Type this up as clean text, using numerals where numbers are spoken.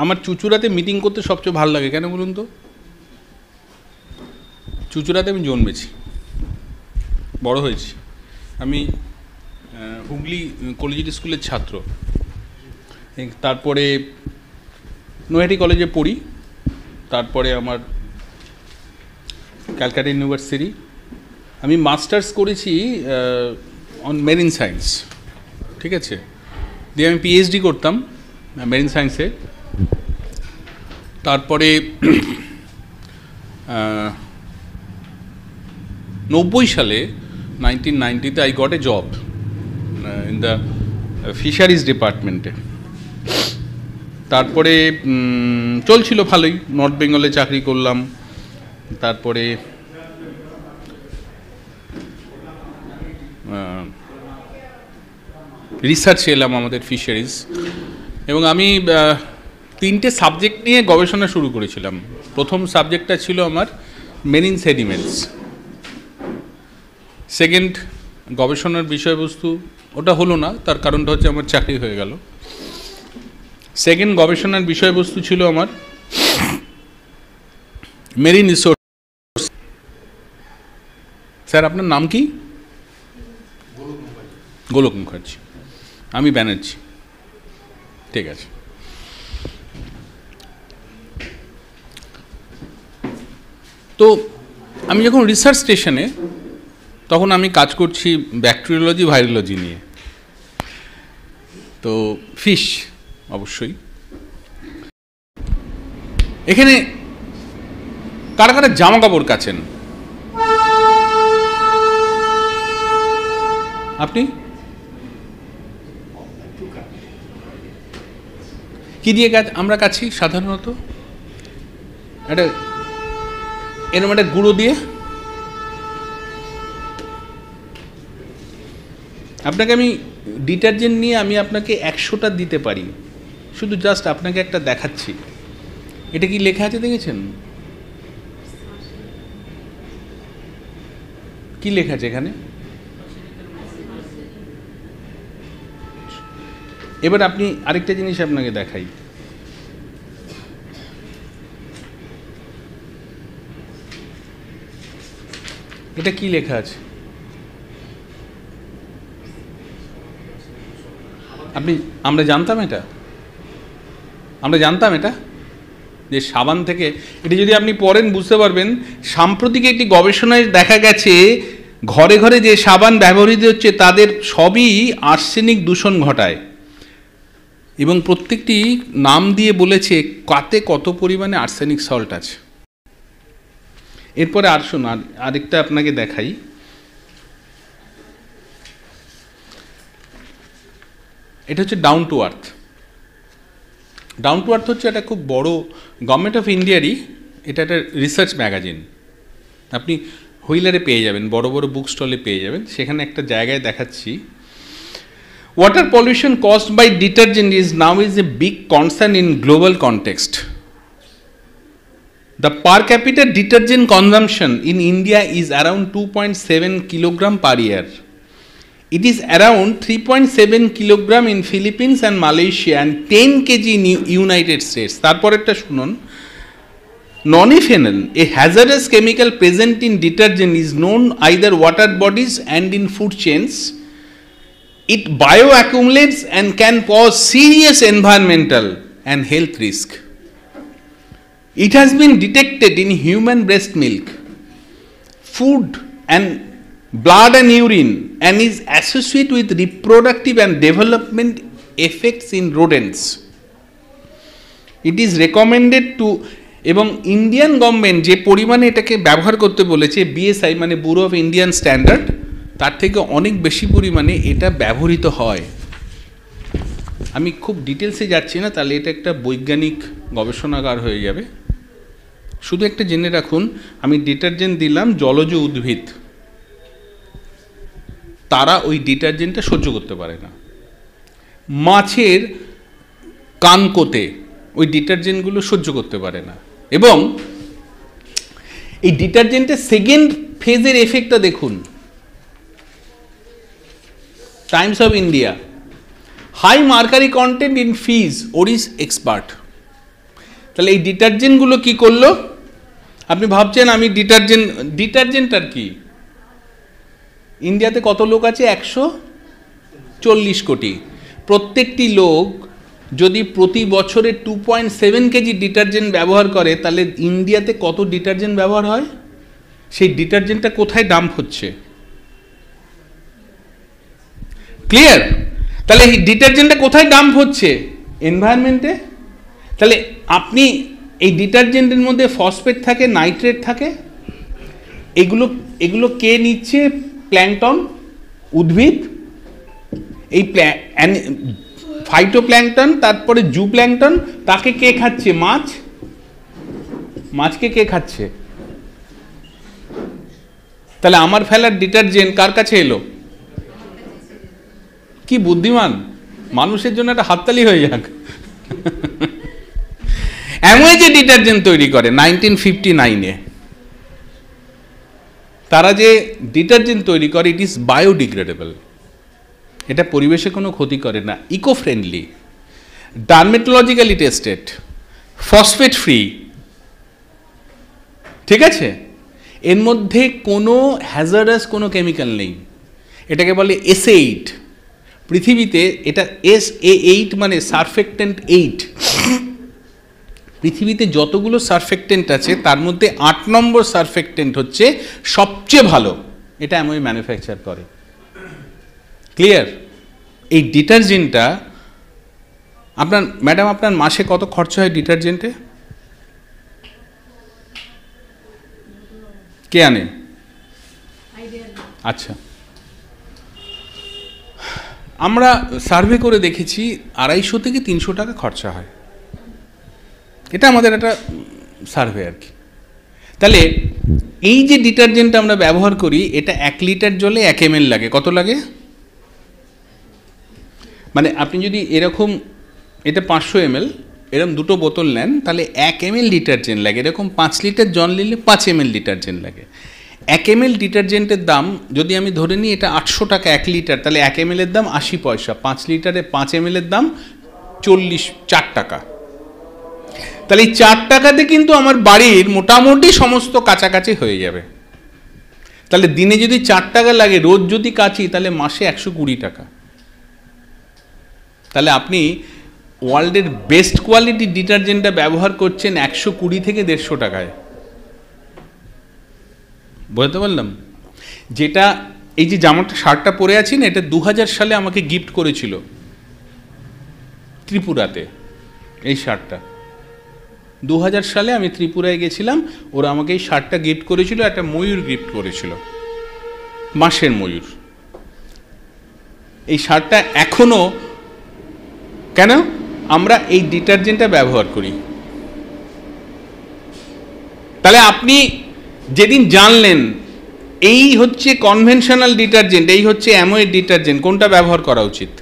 আমার চুঁচুড়াতে মিটিং করতে সবচেয়ে ভালো লাগে, কেন বলুন তো? চুঁচুড়াতে আমি জন্মেছি, বড় হয়েছি। আমি হুগলি কলেজিয়েট স্কুলের ছাত্র, তারপরে নৈহাটি কলেজে পড়ি, তারপরে আমার ক্যালকাটা ইউনিভার্সিটি। আমি মাস্টার্স করেছি অন মেরিন সায়েন্স, ঠিক আছে। দিয়ে আমি পিএইচডি করতাম মেরিন সায়েন্সে। তারপরে 90 সালে 1990-তে I got a job in the fisheries ডিপার্টমেন্টে। তারপরে চলছিল ভালোই, নর্থ বেঙ্গলে চাকরি করলাম। তারপরে রিসার্চে এলাম আমাদের ফিশারিজ, এবং আমি 3টে সাবজেক্ট নিয়ে গবেষণা শুরু করেছিলাম। প্রথম সাবজেক্টটা ছিল আমার মেরিন সেডিমেন্টস। সেকেন্ড গবেষণার বিষয়বস্তু ওটা হলো না, তার কারণটা হচ্ছে আমার চাকরি হয়ে গেল। সেকেন্ড গবেষণার বিষয়বস্তু ছিল আমার মেরিন রিসোর্স। স্যার আপনার নাম কি? গোলক মুখার্জি। আমি ব্যানার্জি। ঠিক আছে। তো আমি যখন রিসার্চ স্টেশনে, তখন আমি কাজ করছি ব্যাকটেরিওলজি ভাইরোলজি নিয়ে। তো ফিশ অবশ্যই। এখানে কারা কারা জামা কাপড় কাচেন? আপনি কি দিয়ে আমরা কাছি সাধারণত? একটা এরকম একটা গুঁড়ো দিয়ে। আপনাকে আমি ডিটারজেন্ট নিয়ে আমি আপনাকে 100টা দিতে পারি, শুধু জাস্ট আপনাকে একটা দেখাচ্ছি। এটা কি লেখা আছে দেখেছেন? কি লেখা আছে এখানে? এবার আপনি আরেকটা জিনিস আপনাকে দেখাই। এটা কি লেখা আছে? আমরা জানতাম এটা যে সাবান থেকে, এটা যদি আপনি পড়েন বুঝতে পারবেন। সাম্প্রতিক একটি গবেষণায় দেখা গেছে ঘরে ঘরে যে সাবান ব্যবহৃত হচ্ছে তাদের সবই আর্সেনিক দূষণ ঘটায়, এবং প্রত্যেকটি নাম দিয়ে বলেছে কাতে কত পরিমাণে আর্সেনিক সল্ট আছে। এরপরে আর শোন, আরেকটা আপনাকে দেখাই। এটা হচ্ছে down to earth. Down to earth হচ্ছে একটা খুব বড় গভর্নমেন্ট অফ ইন্ডিয়ারই, এটা একটা রিসার্চ ম্যাগাজিন। আপনি হুইলারে পেয়ে যাবেন, বড় বড় বুক স্টলে পেয়ে যাবেন। সেখানে একটা জায়গায় দেখাচ্ছি, water pollution caused by detergent is a big concern in global context. The per capita detergent consumption in India is around 2.7 kilogram per year. It is around 3.7 kilogram in Philippines and Malaysia and 10 kg in United States. তারপরেরটা শুনুন। Nonylphenol, a hazardous chemical present in detergent, is known either water bodies and in food chains. It bioaccumulates and can cause serious environmental and health risk. It has been detected in human breast milk, food and blood and urine, and is associated with reproductive and development effects in rodents. It is recommended to, এবং Indian government যে পরিমাণে এটাকে ব্যবহার করতে বলেছে, BSI মানে bureau of Indian standard, তার থেকে অনেক বেশি পরিমাণে এটা ব্যবহৃত হয়। আমি খুব ডিটেলসে যাচ্ছি না, তাহলে এটা একটা বৈজ্ঞানিক গবেষণাগার হয়ে যাবে। শুধু একটা জেনে রাখুন, আমি ডিটারজেন্ট দিলাম জলজ উদ্ভিদ, তারা ওই ডিটারজেন্টটা সহ্য করতে পারে না। মাছের কানকোতে ওই ডিটারজেন্টগুলো সহ্য করতে পারে না। এবং এই ডিটারজেন্টের সেকেন্ড ফেজের এফেক্টটা দেখুন। Times of India, high mercury content in fish ওরিস এক্সপার্ট। তাহলে এই ডিটারজেন্টগুলো কি করলো? আপনি ভাবছেন আমি ডিটারজেন্ট আর কি? ইন্ডিয়াতে কত লোক আছে? 140 কোটি। প্রত্যেকটি লোক যদি প্রতি বছরে 2.7 কেজি ডিটারজেন্ট ব্যবহার করে, তাহলে ইন্ডিয়াতে কত ডিটারজেন্ট ব্যবহার হয়? সেই ডিটারজেন্টটা কোথায় ডাম্প হচ্ছে? ক্লিয়ার? তাহলে এই ডিটারজেন্টটা কোথায় ডাম্প হচ্ছে? এনভায়রনমেন্টে। তাহলে আপনি এই ডিটারজেন্টের মধ্যে ফসফেট থাকে, নাইট্রেট থাকে, এগুলো কে নিচ্ছে? প্ল্যাঙ্কটন, উদ্ভিদ। এই ফাইটোপ্ল্যাঙ্কটন, তারপরে জু প্ল্যাঙ্কটন, তাকে কে খাচ্ছে? মাছকে কে খাচ্ছে? তাহলে আমার ফেলার ডিটারজেন্ট কার কাছে এলো? কি বুদ্ধিমান মানুষের জন্য একটা হাততালি হয়ে যাক। অ্যামওয়ে যে ডিটারজেন্ট তৈরি করে 1959-এ, তারা যে ডিটারজেন্ট তৈরি করে, ইট ইজ বায়োডিগ্রেডেবল। এটা পরিবেশে কোনো ক্ষতি করে না, eco friendly, dermatologically tested, phosphate free. ঠিক আছে? এর মধ্যে কোনো হ্যাজার্ডাস কোনো কেমিক্যাল নেই। এটাকে বলে SA8। পৃথিবীতে এটা SA8 মানে সারফেক্টেন্ট 8। পৃথিবীতে যতগুলো সারফেক্টেন্ট আছে তার মধ্যে 8 নম্বর সারফেক্টেন্ট হচ্ছে সবচেয়ে ভালো। এটা অ্যামওয়ে ম্যানুফ্যাকচার করে। ক্লিয়ার? এই ডিটারজেন্টটা আপনার মাসে কত খরচা হয় ডিটারজেন্টে? কে আনে? আচ্ছা, আমরা সার্ভে করে দেখেছি 250 থেকে 300 টাকা খরচা হয়। এটা আমাদের একটা সার্ভে আর কি। তাহলে এই যে ডিটারজেন্টটা আমরা ব্যবহার করি, এটা 1 লিটার জলে 1 ml লাগে। কত লাগে? মানে আপনি যদি এরকম, এটা 500 ml, এরকম দুটো বোতল নেন, তাহলে 1 ml ডিটারজেন্ট লাগে। এরকম 5 লিটার জল নিলে 5 ml ডিটারজেন্ট লাগে। 1 ml ডিটারজেন্টের দাম যদি আমি ধরে নিই এটা 800 টাকা 1 লিটার, তাহলে 1 ml এর দাম 80 পয়সা। 5 লিটারে 5 ml এর দাম 4 টাকা। তাহলে এই 4 টাকাতে কিন্তু আমার বাড়ির মোটামুটি সমস্ত কাছাকাছি হয়ে যাবে। তাহলে দিনে যদি 4 টাকা লাগে, রোজ যদি কাচি, তাহলে মাসে 120 টাকা। তাহলে আপনি ওয়ার্ল্ডের বেস্ট কোয়ালিটি ডিটারজেন্টটা ব্যবহার করছেন 120 থেকে 150 টাকায়। বুঝতে পারলাম? যেটা এই যে শার্টটা পরে আছি না, এটা 2000 সালে আমাকে গিফট করেছিল ত্রিপুরাতে। এই শার্টটা 2000 সালে আমি ত্রিপুরায় গেছিলাম, ওরা আমাকে এই শার্টটা গিফট করেছিল, একটা ময়ূর গিফট করেছিল, মাসের ময়ূর। এই শার্টটা এখনো, কেন আমরা এই ডিটারজেন্টটা ব্যবহার করি। তাহলে আপনি যেদিন জানলেন এই হচ্ছে কনভেনশনাল ডিটারজেন্ট, এই হচ্ছে অ্যামওয়ে ডিটারজেন্ট, কোনটা ব্যবহার করা উচিত?